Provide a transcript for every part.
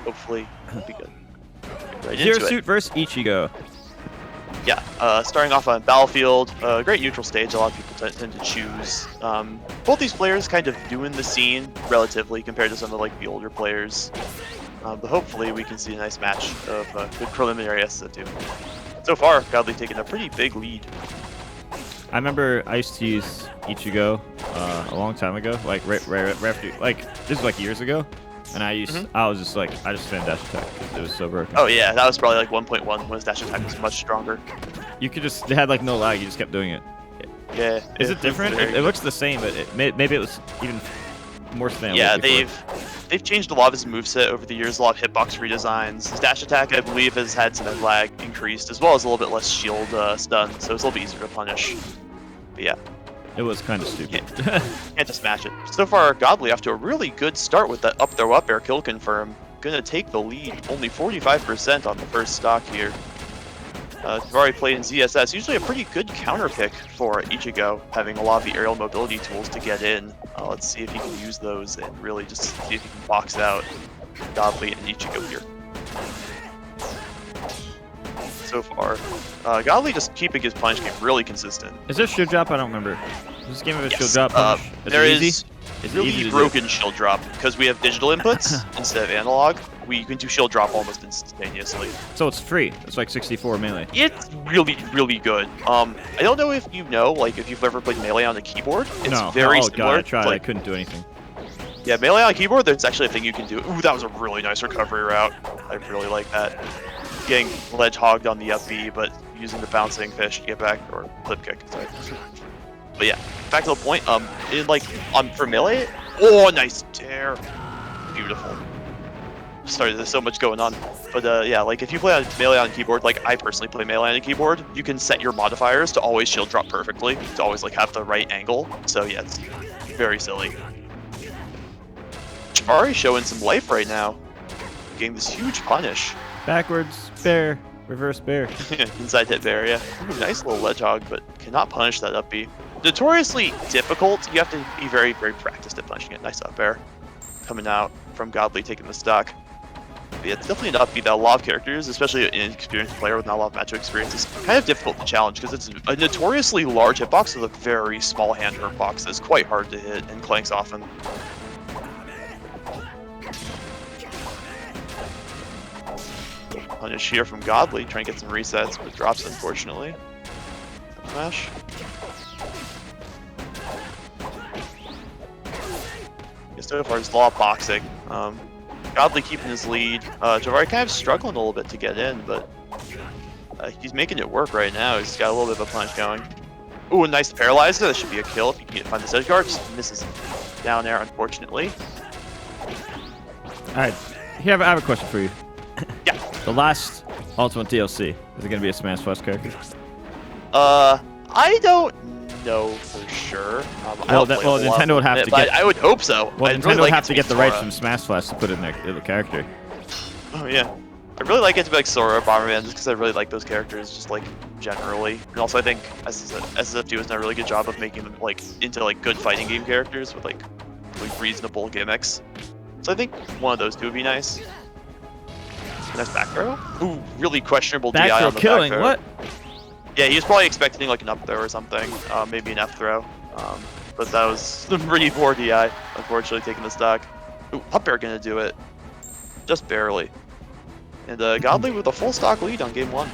hopefully it'll be good. Right Zero into Suit it. versus Ichigo. Yeah, starting off on Battlefield, great neutral stage. A lot of people tend to choose. Both these players kind of doing the scene relatively compared to some of like the older players. But hopefully we can see a nice match of good preliminary SSF2. So far, Godly taking a pretty big lead. I remember I used to use Ichigo a long time ago, like right after, like this is like years ago, and I was just like, I just spammed dash attack because it was so broken. Oh yeah, that was probably like 1.1 when his dash attack was much stronger. You could just, it had like no lag, you just kept doing it. Yeah. Is it different? It looks the same, but maybe it was even more spam. Yeah, they've changed a lot of his moveset over the years, a lot of hitbox redesigns. His dash attack, I believe, has had some lag increased, as well as a little bit less shield stun, so it's a little bit easier to punish. But yeah. It was kind of stupid. Can't just match it. So far, Godly off to a really good start with that up throw up air kill confirm. Gonna take the lead, only 45% on the first stock here. Chavari played in ZSS, usually a pretty good counter pick for Ichigo, having a lot of the aerial mobility tools to get in. Let's see if he can use those and really just see if he can box out Godly and Ichigo here. So far, Godly just keeping his punch game really consistent. Is there shield drop? I don't remember. Is this game of a Yes, shield drop punish? there easy? is Is it really easy to broken shield drop because we have digital inputs instead of analog. We can do shield drop almost instantaneously. So it's free. It's like 64 melee. It's really, really good. I don't know if you know, like, if you've ever played Melee on a keyboard. It's very oh similar. god, I tried. Like, I couldn't do anything. yeah, Melee on a keyboard, there's actually a thing you can do. Ooh, that was a really nice recovery route. I really like that. Getting ledge hogged on the up B, but using the bouncing fish to get back, or flip kick, sorry. But yeah, back to the point, for Melee, oh, nice tear. Beautiful. Sorry, there's so much going on. But yeah, like if you play on Melee on keyboard, like I personally play Melee on a keyboard, you can set your modifiers to always shield drop perfectly, to always like have the right angle. So yeah, it's very silly. Chavari showing some life right now, getting this huge punish. Backwards bear, reverse bear. Inside hit bear, yeah. Ooh, nice little ledge hog, but cannot punish that up B. Notoriously difficult. You have to be very, very practiced at punishing it. Nice up air coming out from Godly taking the stock. But yeah, it's definitely an up B that a lot of characters, especially an inexperienced player with not a lot of matchup experience, is kind of difficult to challenge because it's a notoriously large hitbox with a very small hand hurt box that's quite hard to hit and clanks often. Punish here from Godly, trying to get some resets, but drops unfortunately. Smash. Yeah, so far, just a lot of boxing. Godly keeping his lead. Chavari kind of struggling a little bit to get in, but he's making it work right now. He's got a little bit of a punch going. Ooh, a nice paralyzer. That should be a kill if you can find the edge guard. Just misses down there, unfortunately. Alright, here I have a question for you. Yeah. The last Ultimate DLC, is it going to be a Smash Plus character? I don't know for sure. Well, Nintendo would have to get. I would hope so. Well, Nintendo would have to get the rights from Smash Flash to put in their character. Oh yeah, I really like it to be like Sora or Bomberman just because I really like those characters, just like generally. And also I think SSF2 has done a really good job of making them like into like good fighting game characters with like reasonable gimmicks. So I think one of those two would be nice. Nice back throw. Ooh, really questionable DI Back throw on the killing. back throw. What? Yeah, he was probably expecting like an up throw or something, maybe an F throw. But that was some pretty poor DI, unfortunately, taking the stock. Ooh, up air gonna do it. Just barely. And Godly with a full stock lead on game 1.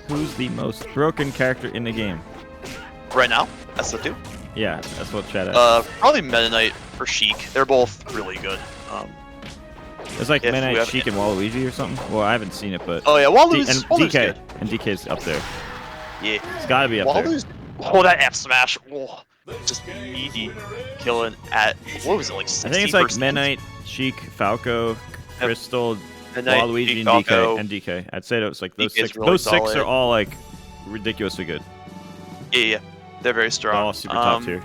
Who's the most broken character in the game? Right now, SSF2. Yeah, that's what chat asked. Probably Meta Knight or Sheik. They're both really good. It's like Meta Knight, Sheik, and Waluigi or something. Well, I haven't seen it, but oh yeah, Waluigi's DK good. And DK's up there. Yeah, It's got to be up there. Oh, that F smash! Oh, just meaty killing at what was it like? 60%? I think it's like Meta Knight, Sheik, Falco, Crystal, Knight, Waluigi, and DK. I'd say it's like those DK is six. really Those six solid. are all like ridiculously good. Yeah, they're very strong. They're all super top tier.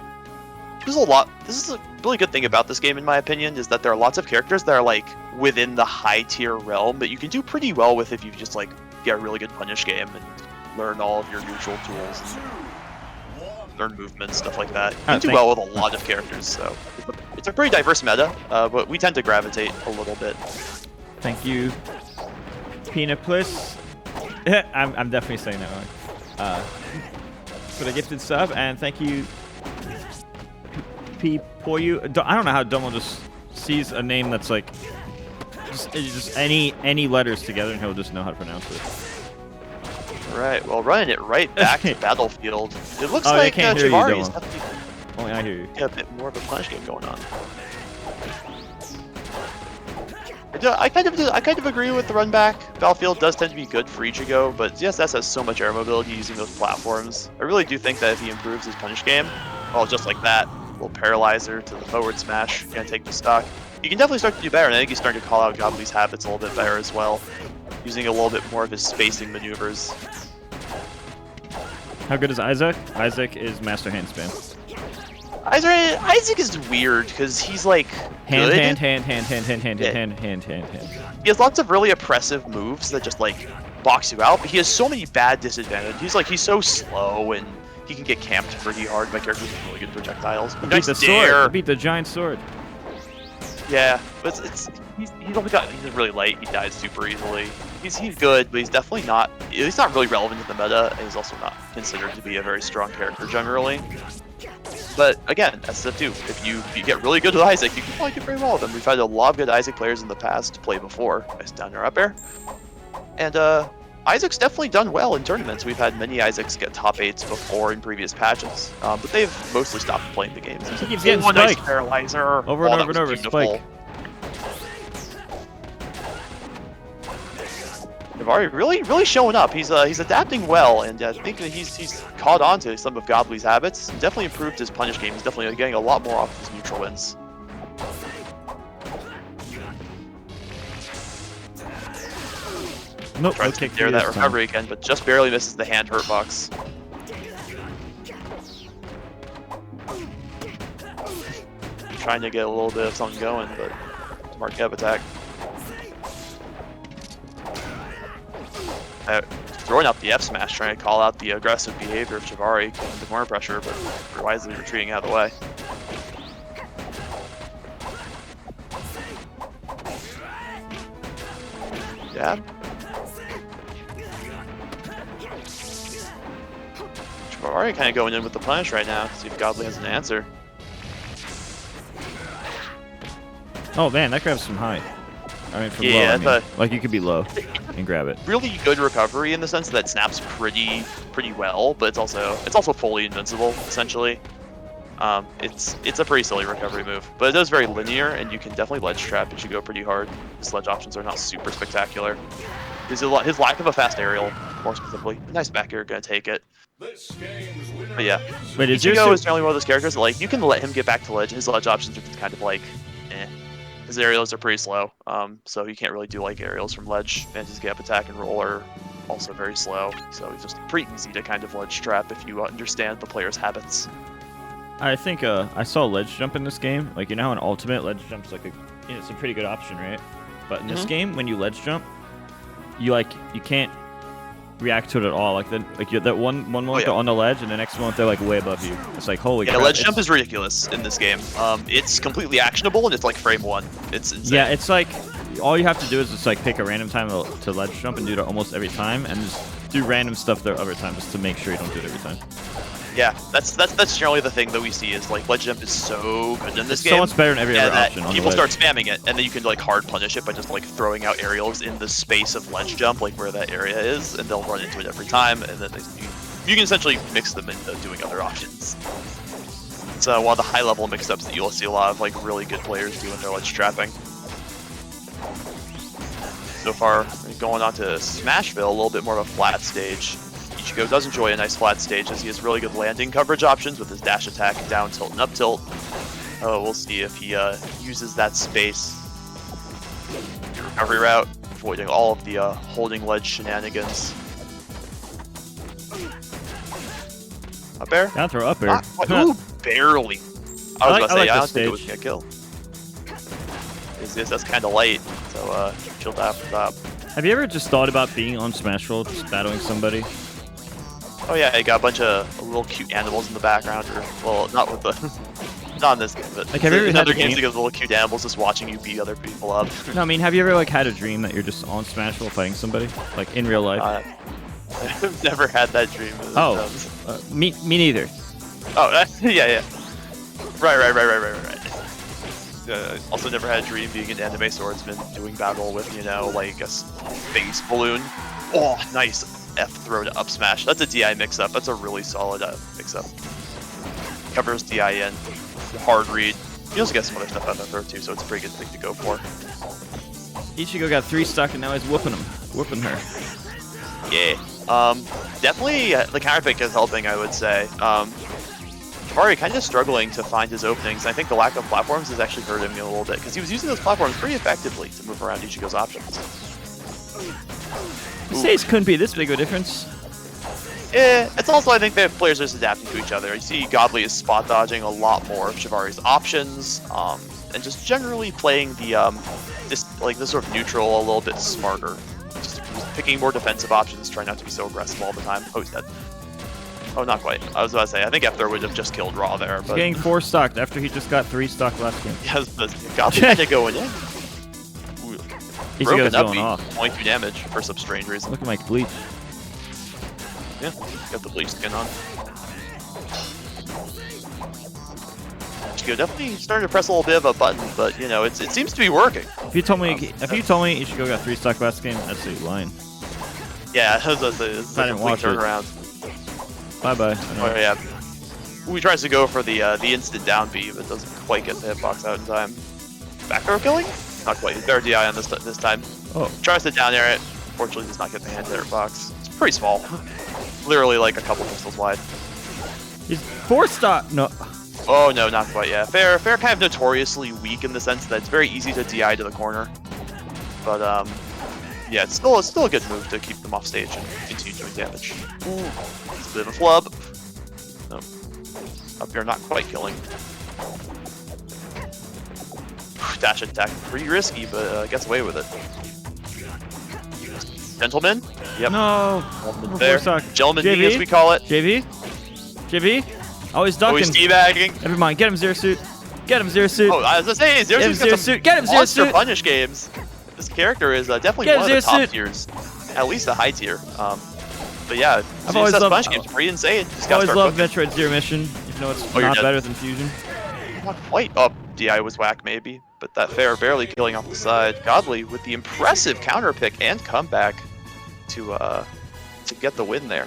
There's a lot. This is a really good thing about this game, in my opinion, is that there are lots of characters that are like within the high tier realm that you can do pretty well with if you just like get a really good punish game and learn all of your neutral tools. learn movements, stuff like that. You Oh, can do well with a lot of characters, so it's a pretty diverse meta, but we tend to gravitate a little bit. Thank you, Peanut Bliss. I'm definitely saying that wrong. For the gifted sub, and thank you, P for you. I don't know how Domo just sees a name that's like just any letters together, and he'll just know how to pronounce it. Right. Well, running it right back to Battlefield. It looks Oh, like I can't hear you, Chavari is Domo. definitely Only I hear you. a bit more of a punish game going on. I kind of agree with the run back. Battlefield does tend to be good for Ichigo, but ZSS has so much air mobility using those platforms. I really do think that if he improves his punish game, well, just like that, a little paralyzer to the forward smash, gonna take the stock. He can definitely start to do better, and I think he's starting to call out Godly's habits a little bit better as well, using a little bit more of his spacing maneuvers. How good is Isaac? Isaac is master handspin. Isaac is weird because he's like good. Hand. He has lots of really oppressive moves that just like box you out, but he has so many bad disadvantages. He's so slow and he can get camped pretty hard by characters with really good projectiles. Beat the sword. Beat the giant sword. Yeah, but he's really light. He dies super easily. He's good, but he's definitely not. He's not really relevant to the meta, and he's also not considered to be a very strong character generally. But again, SSF2, if you get really good with Isaac, you can probably do very well with him. We've had a lot of good Isaac players in the past play before. Nice down air up air. And Isaac's definitely done well in tournaments. We've had many Isaacs get top 8s before in previous patches, but they've mostly stopped playing the games. He keeps getting nice spiked. paralyzer. Over and over and over, beautiful. spike. Chavari really showing up. He's adapting well, and I think that he's caught on to some of Godly's habits. Definitely improved his punish game. He's definitely getting a lot more off his neutral wins. Nope. Tries to clear that recovery again, but just barely misses the hand hurt box. Trying to get a little bit of something going, but smart Kev attack. Throwing out the F smash, trying to call out the aggressive behavior of Chavari, getting the corner pressure, but wisely retreating out of the way. Yeah. Chavari kind of going in with the punish right now, see if Godly has an answer. Oh man, that grabs from high. I mean, from Yeah, low. I mean. Like you could be low and grab it. Really good recovery in the sense that snaps pretty well, but it's also fully invincible essentially. It's a pretty silly recovery move, but it is very linear, and you can definitely ledge trap as you go pretty hard. His ledge options are not super spectacular. His lack of a fast aerial, more specifically, a nice back air, gonna take it. But yeah, Wait, Ichigo is generally one of those characters that, like, you can let him get back to ledge. His ledge options are just kind of like, eh. His aerials are pretty slow, so you can't really do like aerials from ledge, and his gap attack and roll are also very slow. So it's just pretty easy to kind of ledge trap if you understand the player's habits. I think I saw ledge jump in this game. Like, you know how in Ultimate ledge jump's like it's a pretty good option, right? But in this game, when you ledge jump, you can't react to it at all. Like that one moment they're on the ledge, and the next moment they're like way above you. It's like holy crap. Yeah, ledge jump is ridiculous in this game. It's completely actionable, and it's like frame 1. It's insane. Yeah, it's like all you have to do is just like pick a random time to ledge jump and do it almost every time, and just do random stuff the other time just to make sure you don't do it every time. Yeah, that's generally the thing that we see is like ledge jump is so good in this game. So much better than every other option. People start spamming it, and then you can like hard punish it by just like throwing out aerials in the space of ledge jump, like where that area is, and they'll run into it every time, and then you can essentially mix them into doing other options. It's one of the high level mix-ups that you'll see a lot of like really good players do when they're ledge trapping. So far, going on to Smashville, a little bit more of a flat stage. Ichigo does enjoy a nice flat stage as he has really good landing coverage options with his dash attack, down tilt and up tilt. We'll see if he uses that space. Recovery route, avoiding all of the holding ledge shenanigans. Up air? Down throw up air. Ooh, barely. I was about to say, I don't think it stage. was gonna kill. That's kind of light, so chill out for that. Have you ever just thought about being on Smashville, just battling somebody? Oh yeah, you got a bunch of little cute animals in the background, or well, not with the, not in this game, but Like, have you ever in had other a games, dream- you get little cute animals just watching you beat other people up. No, I mean, have you ever like had a dream that you're just on Smash while fighting somebody, like in real life? I've never had that dream. Oh, me neither. Oh, yeah. Right. Also never had a dream being an anime swordsman doing battle with, you know, like a space balloon. Oh, nice F throw to up smash. That's a DI mix-up. That's a really solid mix-up. Covers DI in. Hard read. You also get some other stuff out of that throw too, so it's a pretty good thing to go for. Ichigo got 3 stuck and now he's whooping her. Yeah. Definitely the counter pick is helping, I would say. Chavari kind of struggling to find his openings. I think the lack of platforms has actually hurt him a little bit, because he was using those platforms pretty effectively to move around Ichigo's options. The stage couldn't be this big of a difference. Yeah, it's also, I think that players are just adapting to each other. You see Godly is spot dodging a lot more of Chavari's options, and just generally playing the this sort of neutral a little bit smarter. Just picking more defensive options, trying not to be so aggressive all the time. Oh, he's dead. Oh, not quite. I was about to say, I think F would have just killed Raw there, He's but getting 4 stocked after he just got 3 stocked last game. yes, the Godly kind of going in. Ichigo's going off. 22 damage for some strange reason. Looking like Bleach. Yeah, got the bleach skin on. Ichigo definitely starting to press a little bit of a button, but you know, it seems to be working. If you told me Ichigo got 3 stock last game, I'd say you're lying. Yeah, it's a didn't complete watch it. turnaround. Bye bye. Oh yeah. We tries to go for the instant down B, but doesn't quite get the hitbox out in time. Back throw killing? Not quite. He's better DI on this time. Oh. Tries to down air it. Fortunately, does not get the hand hitter box. It's pretty small. Literally like a couple pixels wide. He's 4 stock. No. Oh no, not quite. Yeah, fair kind of notoriously weak in the sense that it's very easy to DI to the corner. But yeah, it's still a good move to keep them off stage and continue doing damage. Ooh, it's a bit of a flub. No, up here not quite killing. Dash attack, pretty risky, but gets away with it. Gentleman. Yep. No. There. Gentleman knee, as we call it. JV. Oh, he's ducking. Oh, he's teabagging. Never mind. Get him, Zero Suit. Get him, Zero Suit. Oh, I was gonna say, Zero Suit's got some Get him, Zero monster Suit. punish games. This character is definitely Get one him, of the Zero top Suit. tiers, at least a high tier. But yeah, I've always loved punish games pretty insane. Just I gotta always start loved cooking. Metroid Zero Mission, even though it's you're not dead. better than Fusion. Not quite. Oh, DI was whack maybe, but that fair barely killing off the side. Godly with the impressive counter pick and comeback to get the win there.